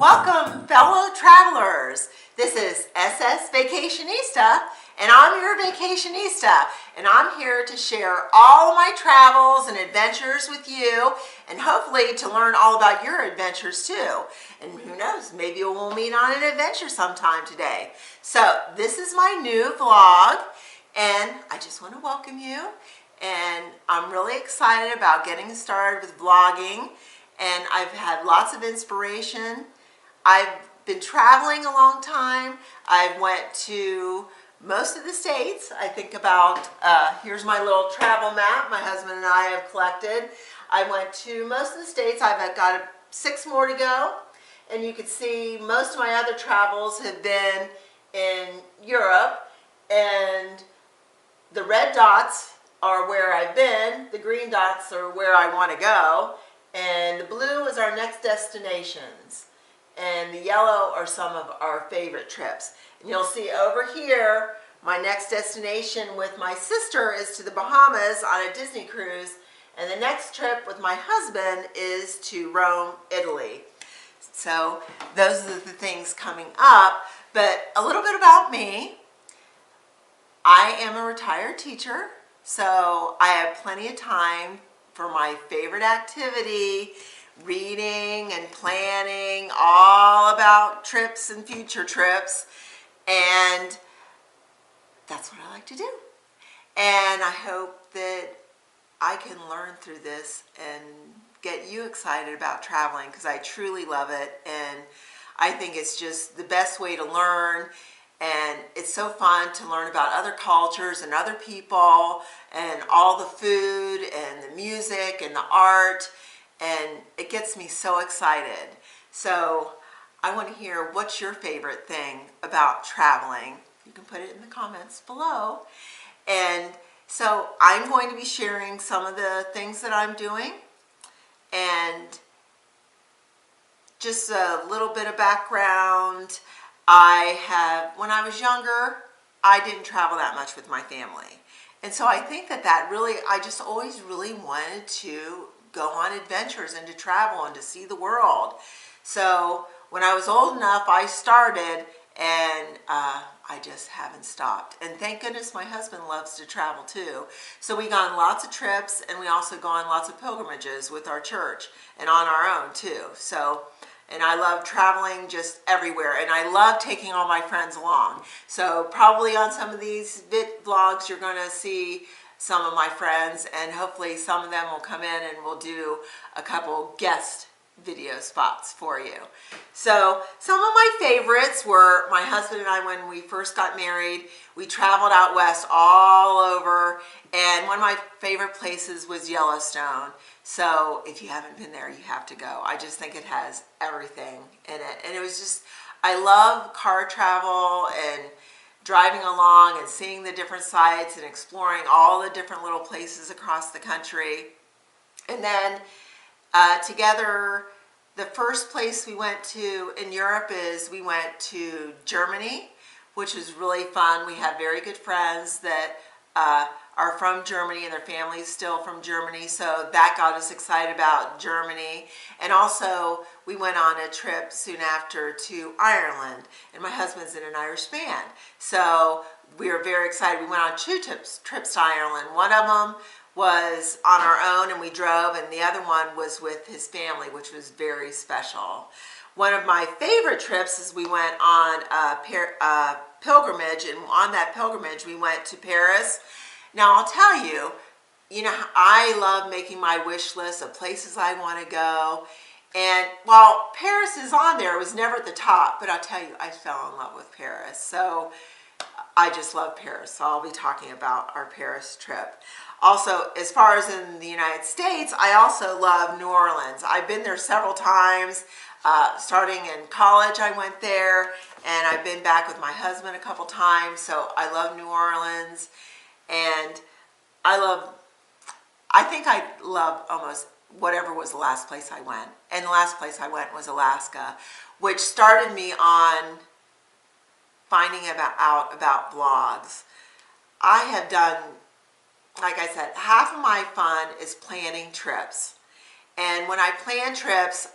Welcome, fellow travelers. This is SSVacationista, and I'm your vacationista, and I'm here to share all of my travels and adventures with you, and hopefully to learn all about your adventures too. And who knows, maybe we'll meet on an adventure sometime today. So this is my new vlog, and I just want to welcome you, and I'm really excited about getting started with vlogging. And I've had lots of inspiration. I've been traveling a long time. I went to most of the states. I think about, here's my little travel map my husband and I have collected. I went to most of the states. I've got 6 more to go. And you can see most of my other travels have been in Europe. And the red dots are where I've been. The green dots are where I want to go. And the blue is our next destinations. And the yellow are some of our favorite trips. And you'll see over here, my next destination with my sister is to the Bahamas on a Disney cruise. And the next trip with my husband is to Rome, Italy. So those are the things coming up. But a little bit about me. I am a retired teacher, so I have plenty of time for my favorite activity, reading and planning all about trips and future trips, and that's what I like to do. And I hope that I can learn through this and get you excited about traveling, because I truly love it, and I think it's just the best way to learn. And it's so fun to learn about other cultures and other people and all the food and the music and the art, and it gets me so excited. So I want to hear what's your favorite thing about traveling. You can put it in the comments below. And so I'm going to be sharing some of the things that I'm doing, and just a little bit of background. When I was younger, I didn't travel that much with my family. And so I think I just always really wanted to go on adventures and to travel and to see the world. So when I was old enough, I started, and I just haven't stopped. And thank goodness my husband loves to travel too. So we go on lots of trips, and we also go on lots of pilgrimages with our church and on our own too. And I love traveling just everywhere, and I love taking all my friends along. So probably on some of these vlogs, you're going to see some of my friends, and hopefully some of them will come in and we'll do a couple guest video spots for you. So some of my favorites were my husband and I, when we first got married. We traveled out west all over, and one of my favorite places was Yellowstone. So if you haven't been there, you have to go. I just think it has everything in it. And it was just, I love car travel and driving along and seeing the different sites and exploring all the different little places across the country. And then together, the first place we went to in Europe is we went to Germany, which was really fun. We had very good friends that are from Germany, and their family's still from Germany, so that got us excited about Germany. And also we went on a trip soon after to Ireland, and my husband's in an Irish band, so we were very excited. We went on 2 trips to Ireland. One of them was on our own and we drove, and the other one was with his family, which was very special. One of my favorite trips is we went on a pilgrimage, and on that pilgrimage we went to Paris. Now I'll tell you, I love making my wish list of places I want to go, and while Paris is on there, it was never at the top, but I'll tell you, I fell in love with Paris. So I just love Paris, so I'll be talking about our Paris trip. Also, as far as in the United States, I also love New Orleans. I've been there several times. Starting in college, I went there, and I've been back with my husband a couple times, so I love New Orleans. And I think I love almost whatever was the last place I went. And the last place I went was Alaska, which started me on finding out about vlogs. I have done, like I said, half of my fun is planning trips. And when I plan trips,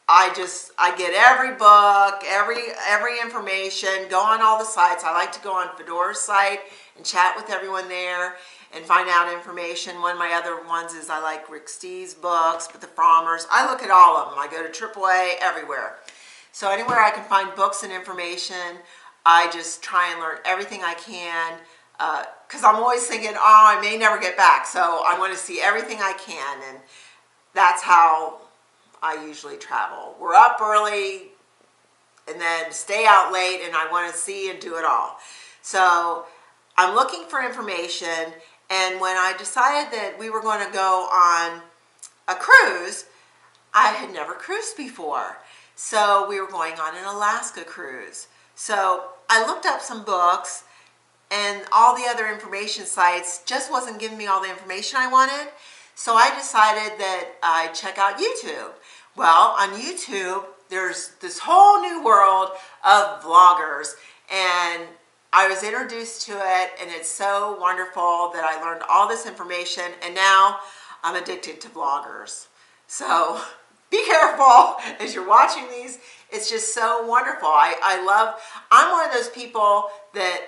I get every book, every information, go on all the sites. I like to go on Fedora's site and chat with everyone there and find out information. One of my other ones is I like Rick Steves' books, but the Frommers. I look at all of them. I go to AAA, everywhere. So anywhere I can find books and information, I just try and learn everything I can, because I'm always thinking, oh, I may never get back. So I want to see everything I can, and that's how I usually travel. We're up early and then stay out late, and I want to see and do it all. So I'm looking for information, and when I decided that we were going to go on a cruise, I had never cruised before. So we were going on an Alaska cruise. So I looked up some books, and all the other information sites just wasn't giving me all the information I wanted. So I decided that I'd check out YouTube. Well, on YouTube, there's this whole new world of vloggers, and I was introduced to it, and it's so wonderful that I learned all this information, and now I'm addicted to vloggers. So be careful as you're watching these. It's just so wonderful. I'm one of those people that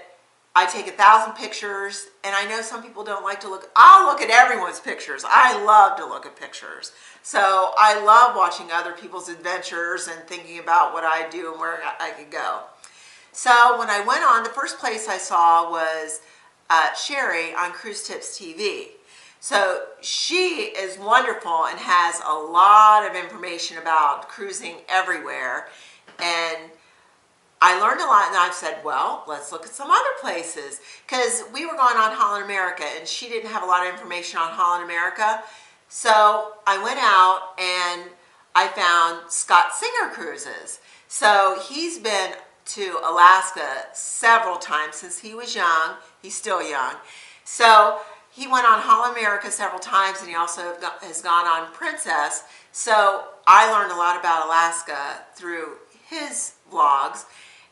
I take 1,000 pictures, and I know some people don't like to look. I'll look at everyone's pictures. I love to look at pictures. So I love watching other people's adventures and thinking about what I do and where I could go. So when I went on, the first place I saw was Sherry on Cruise Tips TV. So she is wonderful and has a lot of information about cruising everywhere. And I learned a lot, and I've said, well, let's look at some other places. Because we were going on Holland America, and she didn't have a lot of information on Holland America. So I went out and I found Scott Singer Cruises. So he's been to Alaska several times since he was young. He's still young. So he went on Holland America several times, and he also has gone on Princess. So I learned a lot about Alaska through his vlogs.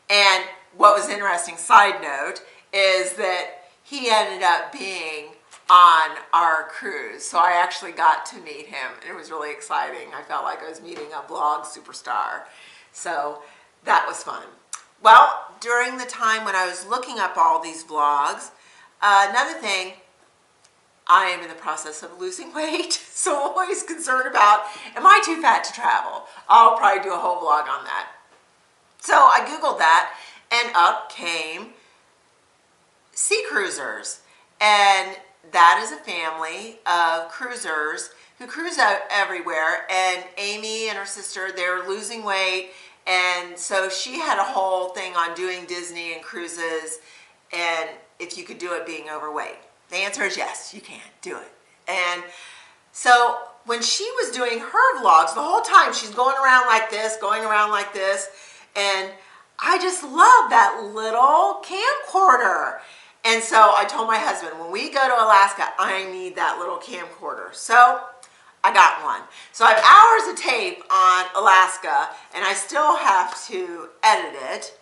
And what was interesting, side note, is that he ended up being on our cruise. So I actually got to meet him, and it was really exciting. I felt like I was meeting a vlog superstar. So that was fun. Well, during the time when I was looking up all these vlogs, another thing, I am in the process of losing weight, so I'm always concerned about, am I too fat to travel? I'll probably do a whole vlog on that. So I Googled that, and up came Sea Cruisers. And that is a family of cruisers who cruise out everywhere. And Amy and her sister, they're losing weight. And so she had a whole thing on doing Disney and cruises, and if you could do it being overweight. The answer is yes, you can do it. And so when she was doing her vlogs, the whole time she's going around like this, and I just love that little camcorder. And so I told my husband, when we go to Alaska, I need that little camcorder. So I got one. So I have hours of tape on Alaska, and I still have to edit it.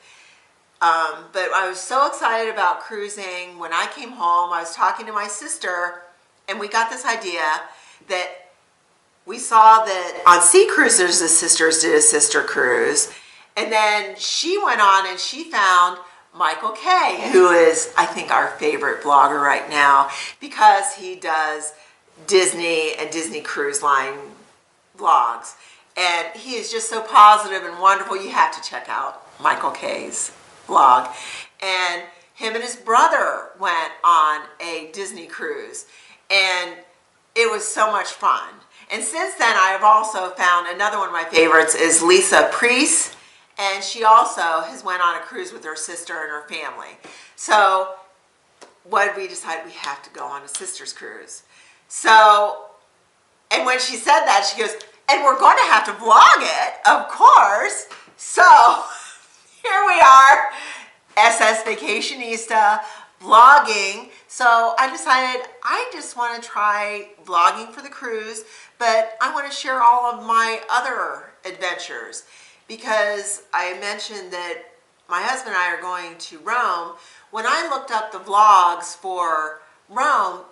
But I was so excited about cruising. When I came home, I was talking to my sister, and we got this idea that we saw that on Sea Cruisers, the sisters did a sister cruise. And then she went on and she found Michael Kay, who is, I think, our favorite blogger right now, because he does Disney and Disney Cruise Line vlogs. And he is just so positive and wonderful. You have to check out Michael Kay's vlog. And him and his brother went on a Disney cruise, and it was so much fun. And since then, I have also found another one of my favorites is Lisa Priest, and she also has went on a cruise with her sister and her family. So what did we decide? We have to go on a sister's cruise. So, and when she said that, she goes, and we're going to have to vlog it, of course. So here we are, SSVacationista, vlogging. So I decided I just want to try vlogging for the cruise, but I want to share all of my other adventures, because I mentioned that my husband and I are going to Rome. When I looked up the vlogs for Rome,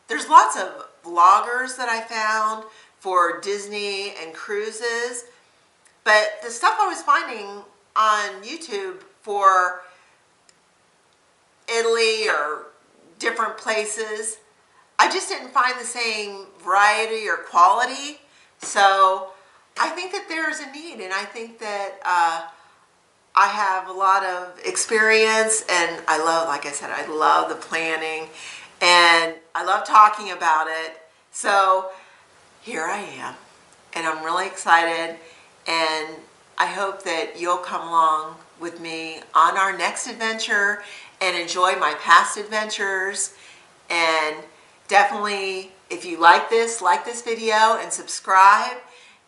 there's lots of vloggers that I found for Disney and cruises, But the stuff I was finding on YouTube for Italy or different places, I just didn't find the same variety or quality. So I think that there's a need, and I think that I have a lot of experience, and I love, like I said, I love the planning, and I love talking about it. So here I am, and I'm really excited, and I hope that you'll come along with me on our next adventure and enjoy my past adventures. And definitely, if you like this video and subscribe,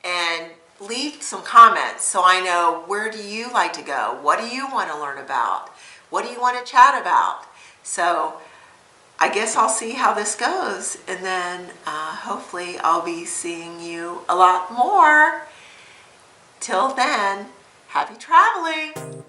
and leave some comments so I know, where do you like to go? What do you want to learn about? What do you want to chat about? So I guess I'll see how this goes, and then hopefully I'll be seeing you a lot more. Till then, happy traveling!